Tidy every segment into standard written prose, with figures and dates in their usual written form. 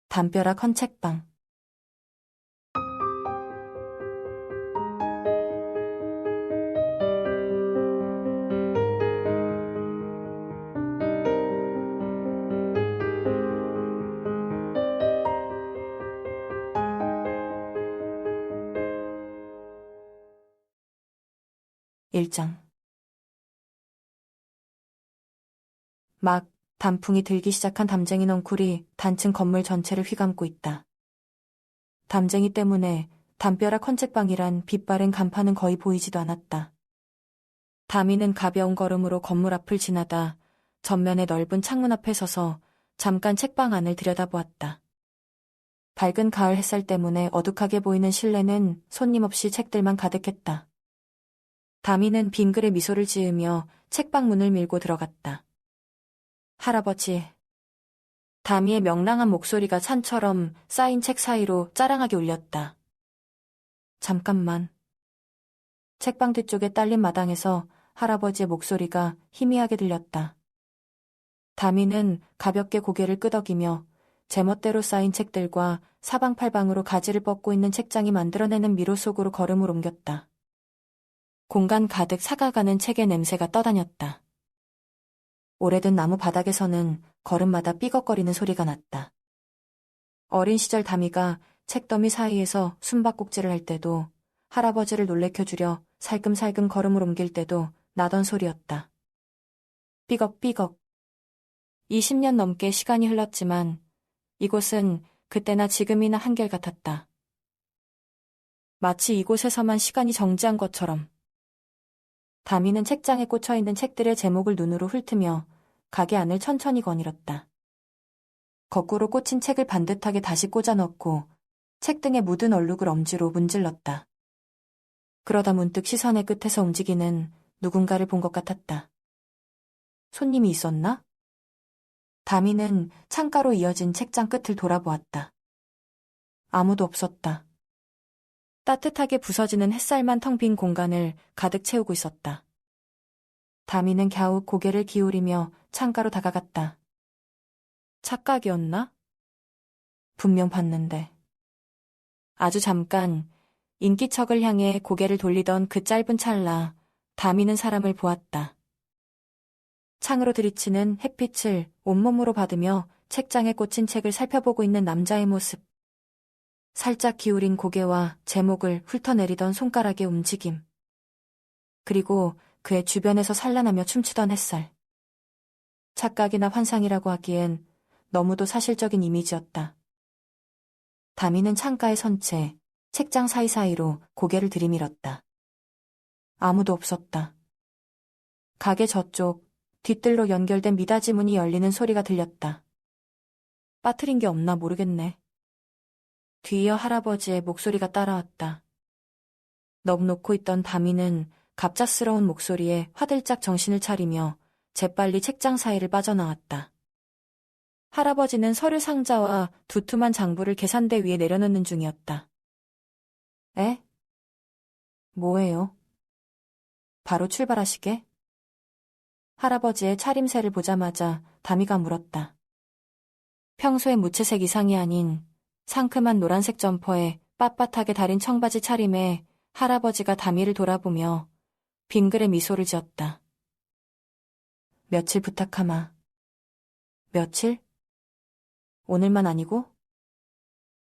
담벼락 헌책방. 일장. 막 단풍이 들기 시작한 담쟁이 넝쿨이 단층 건물 전체를 휘감고 있다. 담쟁이 때문에 담벼락 헌책방이란 빛바랜 간판은 거의 보이지도 않았다. 다미는 가벼운 걸음으로 건물 앞을 지나다 전면의 넓은 창문 앞에 서서 잠깐 책방 안을 들여다보았다. 밝은 가을 햇살 때문에 어둑하게 보이는 실내는 손님 없이 책들만 가득했다. 다미는 빙그레 미소를 지으며 책방 문을 밀고 들어갔다. 할아버지. 다미의 명랑한 목소리가 산처럼 쌓인 책 사이로 짜랑하게 울렸다. 잠깐만. 책방 뒤쪽에 딸린 마당에서 할아버지의 목소리가 희미하게 들렸다. 다미는 가볍게 고개를 끄덕이며 제멋대로 쌓인 책들과 사방팔방으로 가지를 뻗고 있는 책장이 만들어내는 미로 속으로 걸음을 옮겼다. 공간 가득 사가가는 책의 냄새가 떠다녔다. 오래된 나무 바닥에서는 걸음마다 삐걱거리는 소리가 났다. 어린 시절 다미가 책더미 사이에서 숨바꼭질을 할 때도 할아버지를 놀래켜주려 살금살금 걸음을 옮길 때도 나던 소리였다. 삐걱삐걱. 20년 넘게 시간이 흘렀지만 이곳은 그때나 지금이나 한결같았다. 마치 이곳에서만 시간이 정지한 것처럼. 다미는 책장에 꽂혀있는 책들의 제목을 눈으로 훑으며 가게 안을 천천히 거닐었다. 거꾸로 꽂힌 책을 반듯하게 다시 꽂아 넣고 책 등에 묻은 얼룩을 엄지로 문질렀다. 그러다 문득 시선의 끝에서 움직이는 누군가를 본 것 같았다. 손님이 있었나? 다미는 창가로 이어진 책장 끝을 돌아보았다. 아무도 없었다. 따뜻하게 부서지는 햇살만 텅 빈 공간을 가득 채우고 있었다. 다미는 갸욱 고개를 기울이며 창가로 다가갔다. 착각이었나? 분명 봤는데. 아주 잠깐 인기척을 향해 고개를 돌리던 그 짧은 찰나 다미는 사람을 보았다. 창으로 들이치는 햇빛을 온몸으로 받으며 책장에 꽂힌 책을 살펴보고 있는 남자의 모습. 살짝 기울인 고개와 제목을 훑어내리던 손가락의 움직임. 그리고 그의 주변에서 산란하며 춤추던 햇살. 착각이나 환상이라고 하기엔 너무도 사실적인 이미지였다. 다미는 창가에 선 채 책장 사이사이로 고개를 들이밀었다. 아무도 없었다. 가게 저쪽 뒷뜰로 연결된 미닫이 문이 열리는 소리가 들렸다. 빠뜨린 게 없나 모르겠네. 뒤이어 할아버지의 목소리가 따라왔다. 넋 놓고 있던 다미는 갑작스러운 목소리에 화들짝 정신을 차리며 재빨리 책장 사이를 빠져나왔다. 할아버지는 서류 상자와 두툼한 장부를 계산대 위에 내려놓는 중이었다. 에? 뭐예요? 바로 출발하시게? 할아버지의 차림새를 보자마자 다미가 물었다. 평소의 무채색 이상이 아닌 상큼한 노란색 점퍼에 빳빳하게 다린 청바지 차림에 할아버지가 다미를 돌아보며 빙그레 미소를 지었다. 며칠 부탁하마. 며칠? 오늘만 아니고?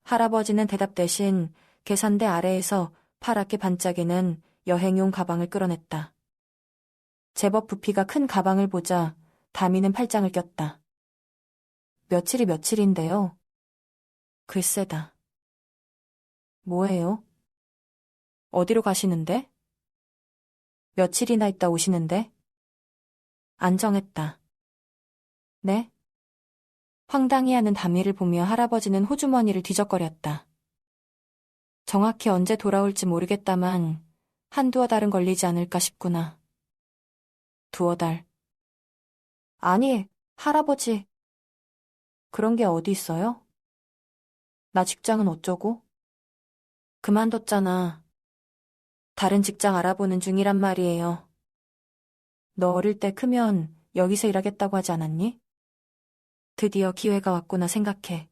할아버지는 대답 대신 계산대 아래에서 파랗게 반짝이는 여행용 가방을 끌어냈다. 제법 부피가 큰 가방을 보자 다미는 팔짱을 꼈다. 며칠이 며칠인데요? 글쎄다. 뭐예요? 어디로 가시는데? 며칠이나 있다 오시는데? 안 정했다. 네? 황당해하는 다미를 보며 할아버지는 호주머니를 뒤적거렸다. 정확히 언제 돌아올지 모르겠다만 한두어 달은 걸리지 않을까 싶구나. 두어 달. 아니, 할아버지. 그런 게 어디 있어요? 나 직장은 어쩌고? 그만뒀잖아. 다른 직장 알아보는 중이란 말이에요. 너 어릴 때 크면 여기서 일하겠다고 하지 않았니? 드디어 기회가 왔구나 생각해.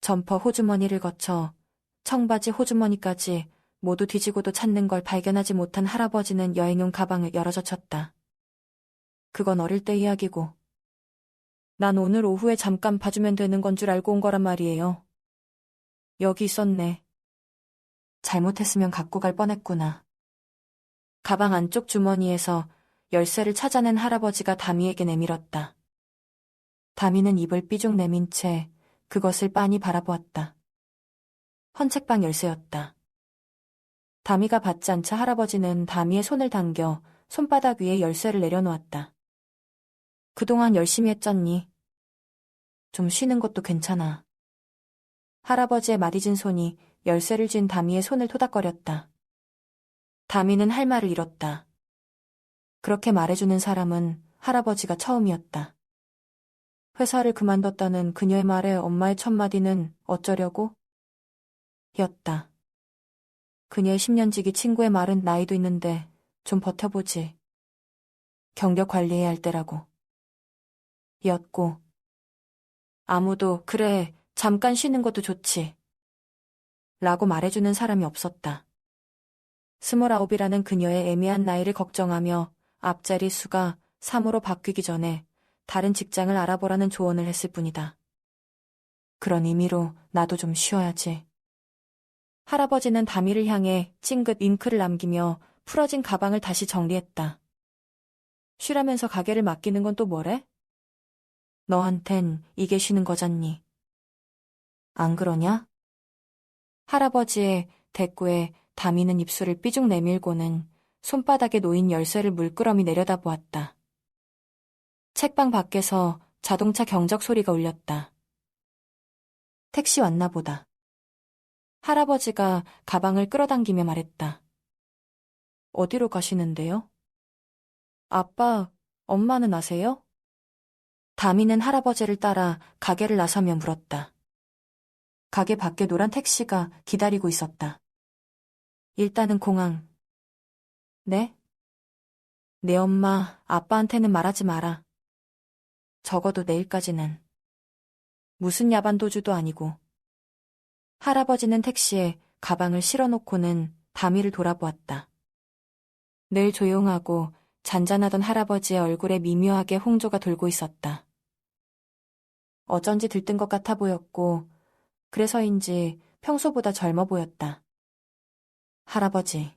점퍼 호주머니를 거쳐 청바지 호주머니까지 모두 뒤지고도 찾는 걸 발견하지 못한 할아버지는 여행용 가방을 열어젖혔다. 그건 어릴 때 이야기고. 난 오늘 오후에 잠깐 봐주면 되는 건 줄 알고 온 거란 말이에요. 여기 있었네. 잘못했으면 갖고 갈 뻔했구나. 가방 안쪽 주머니에서 열쇠를 찾아낸 할아버지가 다미에게 내밀었다. 다미는 입을 삐죽 내민 채 그것을 빤히 바라보았다. 헌책방 열쇠였다. 다미가 받지 않자 할아버지는 다미의 손을 당겨 손바닥 위에 열쇠를 내려놓았다. 그동안 열심히 했잖니. 좀 쉬는 것도 괜찮아. 할아버지의 마디진 손이 열쇠를 쥔 다미의 손을 토닥거렸다. 다미는 할 말을 잃었다. 그렇게 말해주는 사람은 할아버지가 처음이었다. 회사를 그만뒀다는 그녀의 말에 엄마의 첫마디는 어쩌려고? 였다. 그녀의 10년지기 친구의 말은 나이도 있는데 좀 버텨보지. 경력 관리해야 할 때라고. 였고. 아무도 그래, 잠깐 쉬는 것도 좋지. 라고 말해주는 사람이 없었다. 29이라는 그녀의 애매한 나이를 걱정하며 앞자리 수가 3으로 바뀌기 전에 다른 직장을 알아보라는 조언을 했을 뿐이다. 그런 의미로 나도 좀 쉬어야지. 할아버지는 다미를 향해 찡긋 윙크를 남기며 풀어진 가방을 다시 정리했다. 쉬라면서 가게를 맡기는 건 또 뭐래? 너한텐 이게 쉬는 거잖니. 안 그러냐? 할아버지의 대꾸에 다미는 입술을 삐죽 내밀고는 손바닥에 놓인 열쇠를 물끄러미 내려다보았다. 책방 밖에서 자동차 경적 소리가 울렸다. 택시 왔나 보다. 할아버지가 가방을 끌어당기며 말했다. 어디로 가시는데요? 아빠, 엄마는 아세요? 다미는 할아버지를 따라 가게를 나서며 물었다. 가게 밖에 노란 택시가 기다리고 있었다. 일단은 공항. 네? 내 엄마, 아빠한테는 말하지 마라. 적어도 내일까지는. 무슨 야반도주도 아니고. 할아버지는 택시에 가방을 실어놓고는 다미를 돌아보았다. 늘 조용하고 잔잔하던 할아버지의 얼굴에 미묘하게 홍조가 돌고 있었다. 어쩐지 들뜬 것 같아 보였고 그래서인지 평소보다 젊어 보였다. 할아버지.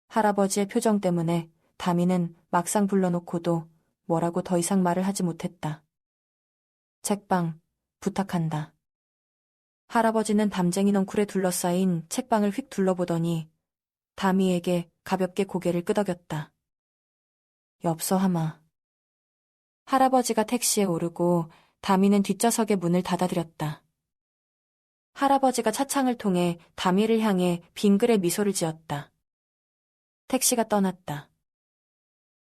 할아버지의 표정 때문에 다미는 막상 불러놓고도 뭐라고 더 이상 말을 하지 못했다. 책방, 부탁한다. 할아버지는 담쟁이 넝쿨에 둘러싸인 책방을 휙 둘러보더니 다미에게 가볍게 고개를 끄덕였다. 엽서 하마. 할아버지가 택시에 오르고 다미는 뒷좌석의 문을 닫아드렸다. 할아버지가 차창을 통해 다미를 향해 빙그레 미소를 지었다. 택시가 떠났다.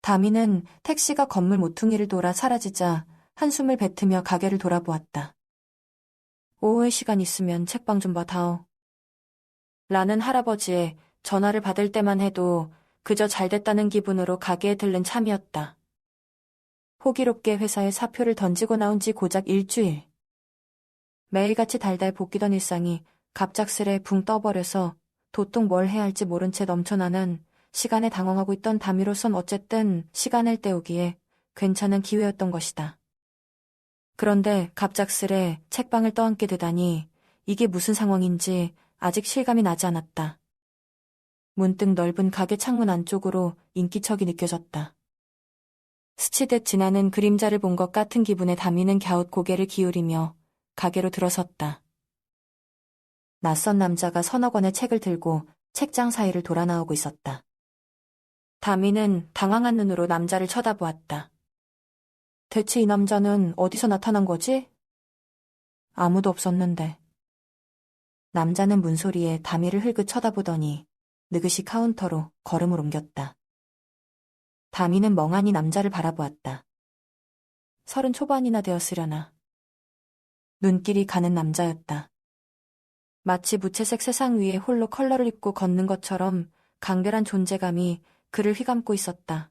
다미는 택시가 건물 모퉁이를 돌아 사라지자 한숨을 뱉으며 가게를 돌아보았다. 오후에 시간 있으면 책방 좀 봐 다오. 라는 할아버지의 전화를 받을 때만 해도 그저 잘됐다는 기분으로 가게에 들른 참이었다. 호기롭게 회사에 사표를 던지고 나온 지 고작 일주일. 매일같이 달달 볶이던 일상이 갑작스레 붕 떠버려서 도통 뭘 해야 할지 모른 채 넘쳐나는 시간에 당황하고 있던 다미로선 어쨌든 시간을 때우기에 괜찮은 기회였던 것이다. 그런데 갑작스레 책방을 떠안게 되다니 이게 무슨 상황인지 아직 실감이 나지 않았다. 문득 넓은 가게 창문 안쪽으로 인기척이 느껴졌다. 스치듯 지나는 그림자를 본 것 같은 기분에 다미는 갸웃 고개를 기울이며 가게로 들어섰다. 낯선 남자가 서너 권의 책을 들고 책장 사이를 돌아 나오고 있었다. 다미는 당황한 눈으로 남자를 쳐다보았다. 대체 이 남자는 어디서 나타난 거지? 아무도 없었는데. 남자는 문소리에 다미를 흘끗 쳐다보더니 느긋이 카운터로 걸음을 옮겼다. 다미는 멍하니 남자를 바라보았다. 30 초반이나 되었으려나. 눈길이 가는 남자였다. 마치 무채색 세상 위에 홀로 컬러를 입고 걷는 것처럼 강렬한 존재감이 그를 휘감고 있었다.